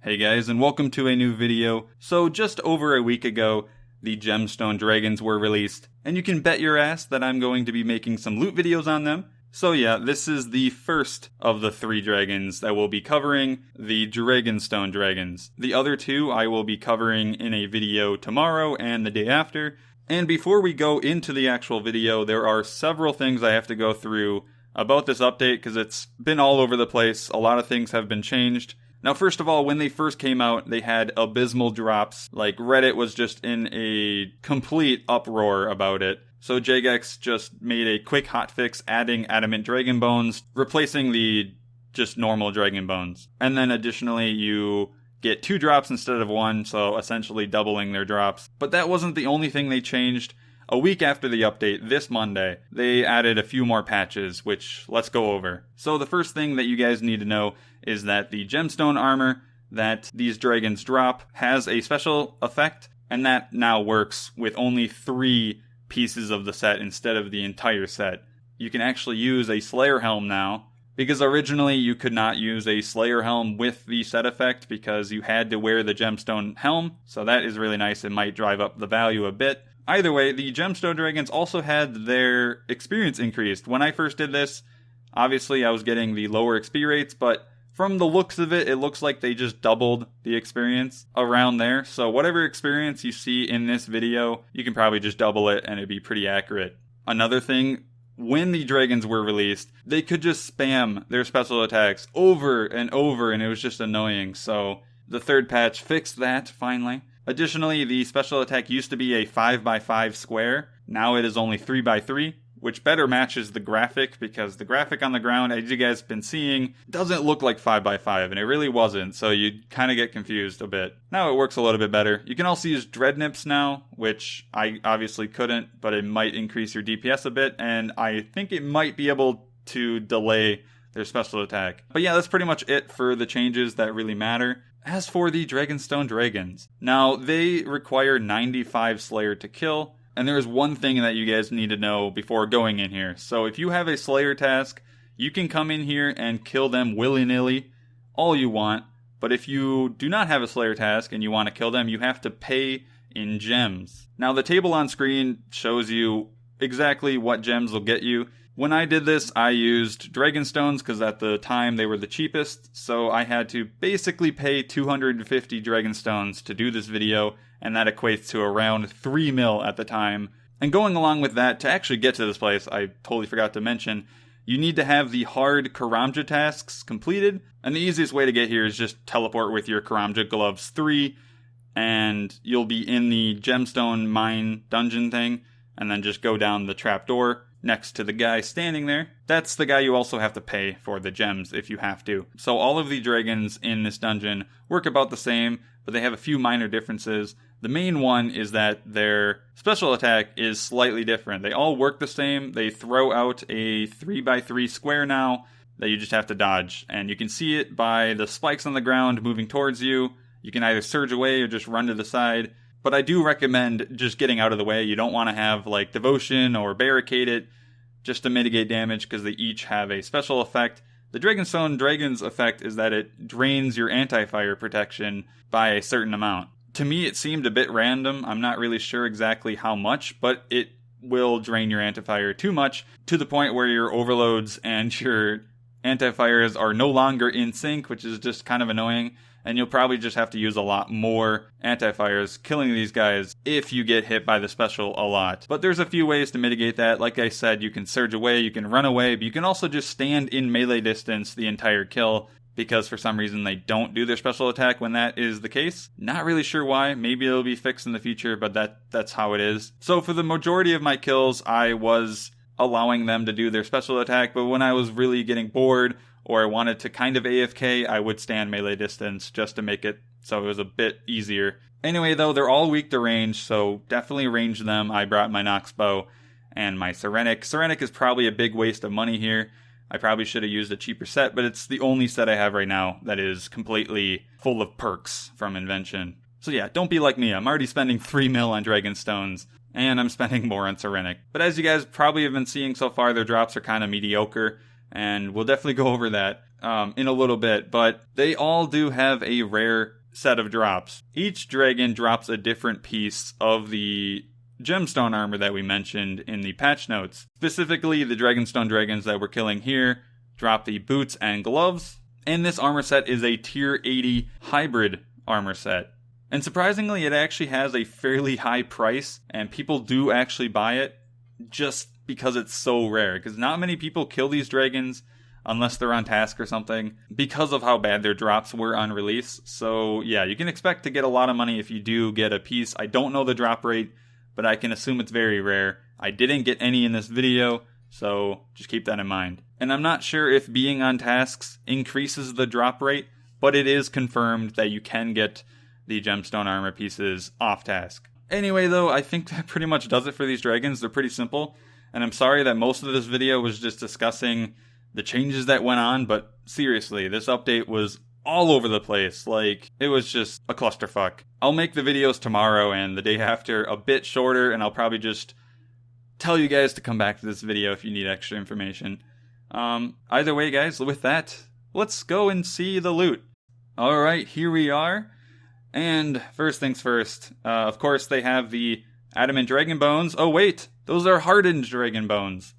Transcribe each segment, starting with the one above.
Hey guys, and welcome to a new video. So just over a week ago, the Gemstone Dragons were released, and you can bet your ass that I'm going to be making some loot videos on them. So yeah, this is the first of the 3 dragons that we'll be covering, the Dragonstone Dragons. The other 2 I will be covering in a video tomorrow and the day after. And before we go into the actual video, there are several things I have to go through about this update because it's been all over the place. A lot of things have been changed. Now, first of all, when they first came out, they had abysmal drops. Like, Reddit was just in a complete uproar about it. So Jagex just made a quick hotfix adding adamant dragon bones, replacing the just normal dragon bones. And then additionally, you get 2 drops instead of 1, so essentially doubling their drops. But that wasn't the only thing they changed. A week after the update, this Monday, they added a few more patches, which let's go over. So the first thing that you guys need to know is that the gemstone armor that these dragons drop has a special effect, and that now works with only 3 pieces of the set instead of the entire set. You can actually use a Slayer helm now, because originally you could not use a Slayer helm with the set effect because you had to wear the gemstone helm, so that is really nice. It might drive up the value a bit. Either way, the Gemstone Dragons also had their experience increased. When I first did this, obviously I was getting the lower XP rates, but from the looks of it, it looks like they just doubled the experience around there. So whatever experience you see in this video, you can probably just double it and it'd be pretty accurate. Another thing, when the dragons were released, they could just spam their special attacks over and over, and it was just annoying. So the 3rd patch fixed that, finally. Additionally, the special attack used to be a 5x5 square. Now it is only 3x3, which better matches the graphic, because the graphic on the ground, as you guys have been seeing, doesn't look like 5x5, and it really wasn't, so you kind of get confused a bit. Now it works a little bit better. You can also use dread nips now, which I obviously couldn't, but it might increase your DPS a bit, and I think it might be able to delay their special attack. But yeah, that's pretty much it for the changes that really matter. As for the Dragonstone Dragons, now they require 95 Slayer to kill, and there's one thing that you guys need to know before going in here. So if you have a Slayer task, you can come in here and kill them willy-nilly, all you want, but if you do not have a Slayer task and you want to kill them, you have to pay in gems. Now the table on screen shows you exactly what gems will get you. When I did this, I used Dragonstones because at the time they were the cheapest, so I had to basically pay 250 Dragonstones to do this video, and that equates to around 3 mil at the time. And going along with that, to actually get to this place, I totally forgot to mention, you need to have the hard Karamja tasks completed, and the easiest way to get here is just teleport with your Karamja Gloves 3, and you'll be in the Gemstone Mine dungeon thing, and then just go down the trapdoor next to the guy standing there. That's the guy you also have to pay for the gems if you have to. So all of the dragons in this dungeon work about the same, but they have a few minor differences. The main one is that their special attack is slightly different. They all work the same. They throw out a 3x3 square now that you just have to dodge. And you can see it by the spikes on the ground moving towards you. You can either surge away or just run to the side. But I do recommend just getting out of the way. You don't want to have like Devotion or Barricade it just to mitigate damage because they each have a special effect. The Dragonstone Dragon's effect is that it drains your anti-fire protection by a certain amount. To me, it seemed a bit random. I'm not really sure exactly how much, but it will drain your anti-fire too much to the point where your overloads and your anti-fires are no longer in sync, which is just kind of annoying. And you'll probably just have to use a lot more anti-fires killing these guys if you get hit by the special a lot. But there's a few ways to mitigate that. Like I said, you can surge away, you can run away, but you can also just stand in melee distance the entire kill, because for some reason they don't do their special attack when that is the case. Not really sure why. Maybe it'll be fixed in the future, but that's how it is. So for the majority of my kills, I was allowing them to do their special attack, but when I was really getting bored or I wanted to kind of AFK, I would stand melee distance just to make it so it was a bit easier. Anyway, though, they're all weak to range, so definitely range them. I brought my Nox bow and my Serenic. Serenic is probably a big waste of money here. I probably should have used a cheaper set, but it's the only set I have right now that is completely full of perks from Invention. So yeah, don't be like me. I'm already spending 3 mil on Dragonstones, and I'm spending more on Serenic. But as you guys probably have been seeing so far, their drops are kind of mediocre, and we'll definitely go over that. in a little bit, but they all do have a rare set of drops. Each dragon drops a different piece of the gemstone armor that we mentioned in the patch notes. Specifically, the Dragonstone dragons that we're killing here drop the boots and gloves, and this armor set is a tier 80 hybrid armor set. And surprisingly, it actually has a fairly high price, and people do actually buy it just because it's so rare, because not many people kill these dragons unless they're on task or something, because of how bad their drops were on release. So yeah, you can expect to get a lot of money if you do get a piece. I don't know the drop rate, but I can assume it's very rare. I didn't get any in this video, so just keep that in mind. And I'm not sure if being on tasks increases the drop rate, but it is confirmed that you can get the gemstone armor pieces off task. Anyway though, I think that pretty much does it for these dragons. They're pretty simple, and I'm sorry that most of this video was just discussing the changes that went on, but seriously, this update was all over the place. Like, it was just a clusterfuck. I'll make the videos tomorrow and the day after a bit shorter, and I'll probably just tell you guys to come back to this video if you need extra information. Either way, guys, with that, let's go and see the loot. Alright, here we are. And first things first, of course they have the adamant dragon bones. Oh wait, those are hardened dragon bones.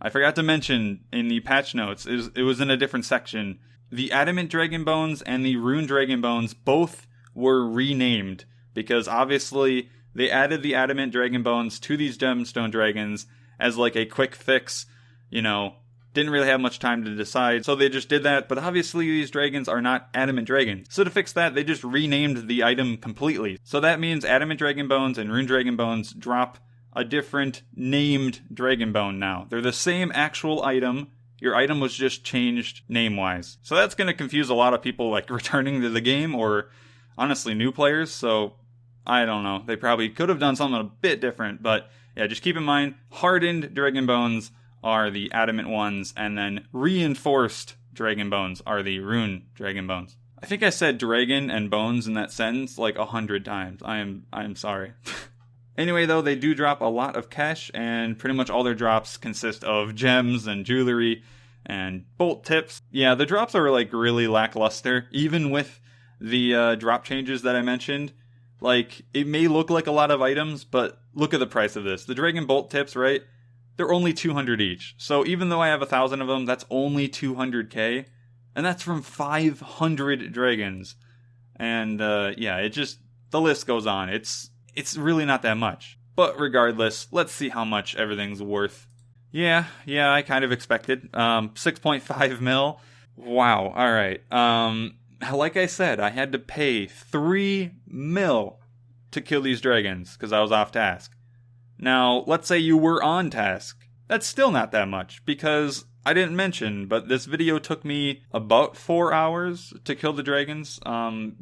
I forgot to mention in the patch notes, it was in a different section. The adamant dragon bones and the rune dragon bones both were renamed, because obviously they added the adamant dragon bones to these gemstone dragons as like a quick fix, you know, didn't really have much time to decide, so they just did that. But obviously these dragons are not adamant dragons, so to fix that they just renamed the item completely. So that means adamant dragon bones and rune dragon bones drop a different named dragon bone now. They're the same actual item. Your item was just changed name-wise. So that's going to confuse a lot of people like returning to the game, or honestly new players. So I don't know. They probably could have done something a bit different. But yeah, just keep in mind, hardened dragon bones are the adamant ones, and then reinforced dragon bones are the rune dragon bones. I think I said dragon and bones in that sentence like 100 times. I am sorry. Anyway, though, they do drop a lot of cash, and pretty much all their drops consist of gems and jewelry and bolt tips. Yeah, the drops are like really lackluster, even with the drop changes that I mentioned. Like, it may look like a lot of items, but look at the price of this. The dragon bolt tips, right? They're only 200 each. So even though I have 1,000 of them, that's only 200k, and that's from 500 dragons. And yeah, it just, the list goes on. It's really not that much. But regardless, let's see how much everything's worth. Yeah, I kind of expected. 6.5 mil. Wow, alright. Like I said, I had to pay 3 mil to kill these dragons, because I was off task. Now, let's say you were on task. That's still not that much, because I didn't mention, but this video took me about 4 hours to kill the dragons,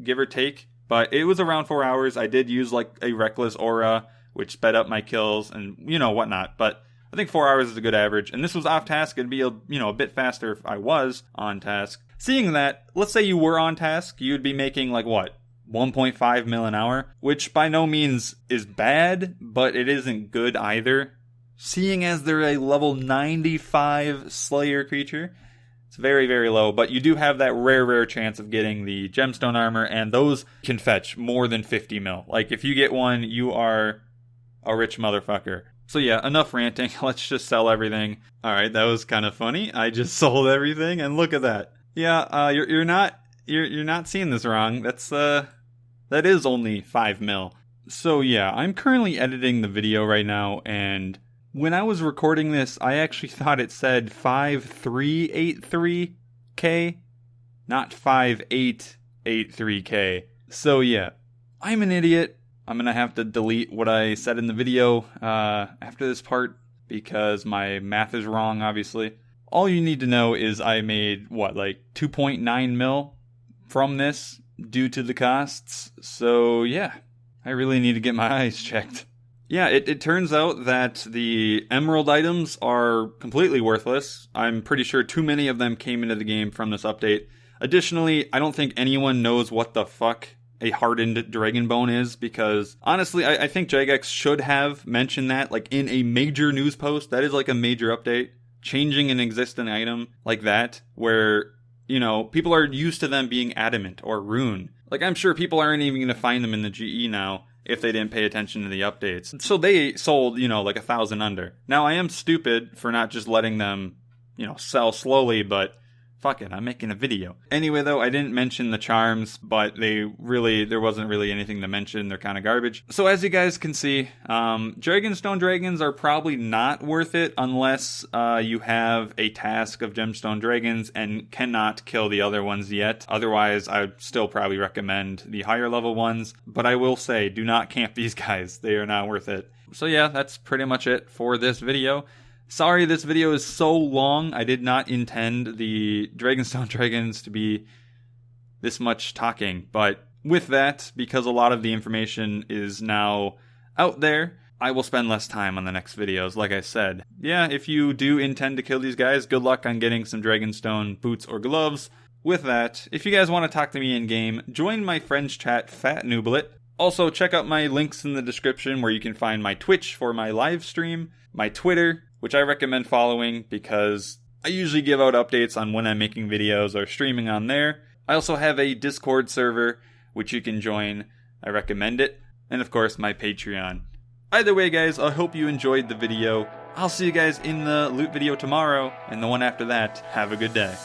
give or take. But it was around 4 hours. I did use like a reckless aura, which sped up my kills and, you know, whatnot. But I think 4 hours is a good average. And this was off task. It'd be, a bit faster if I was on task. Seeing that, let's say you were on task, you'd be making like what? 1.5 mil an hour, which by no means is bad, but it isn't good either. Seeing as they're a level 95 Slayer creature, it's very, very low, but you do have that rare chance of getting the gemstone armor, and those can fetch more than 50 mil. Like, if you get one, you are a rich motherfucker. So yeah, enough ranting. Let's just sell everything. Alright, that was kind of funny. I just sold everything, and look at that. Yeah, you're not seeing this wrong. That is only 5 mil. So yeah, I'm currently editing the video right now, and when I was recording this, I actually thought it said 5383k, not 5883k. So yeah, I'm an idiot. I'm gonna have to delete what I said in the video after this part, because my math is wrong, obviously. All you need to know is I made, like 2.9 mil from this due to the costs. So yeah, I really need to get my eyes checked. Yeah, it turns out that the emerald items are completely worthless. I'm pretty sure too many of them came into the game from this update. Additionally, I don't think anyone knows what the fuck a hardened dragon bone is, because honestly, I think Jagex should have mentioned that like in a major news post. That is like a major update. Changing an existing item like that, where you know, people are used to them being adamant or rune. Like, I'm sure people aren't even going to find them in the GE now if they didn't pay attention to the updates. So they sold, you know, like 1,000 under. Now, I am stupid for not just letting them, you know, sell slowly, but fuck it, I'm making a video. Anyway, though, I didn't mention the charms, but there wasn't really anything to mention. They're kind of garbage. So as you guys can see, Dragonstone dragons are probably not worth it unless you have a task of gemstone dragons and cannot kill the other ones yet. Otherwise, I would still probably recommend the higher level ones. But I will say, do not camp these guys. They are not worth it. So yeah, that's pretty much it for this video. Sorry this video is so long. I did not intend the Dragonstone dragons to be this much talking. But with that, because a lot of the information is now out there, I will spend less time on the next videos, like I said. Yeah, if you do intend to kill these guys, good luck on getting some Dragonstone boots or gloves. With that, if you guys want to talk to me in-game, join my friends chat, fatnooblet. Also, check out my links in the description where you can find my Twitch for my live stream, my Twitter, which I recommend following because I usually give out updates on when I'm making videos or streaming on there. I also have a Discord server, which you can join. I recommend it. And of course, my Patreon. Either way, guys, I hope you enjoyed the video. I'll see you guys in the loot video tomorrow, and the one after that. Have a good day.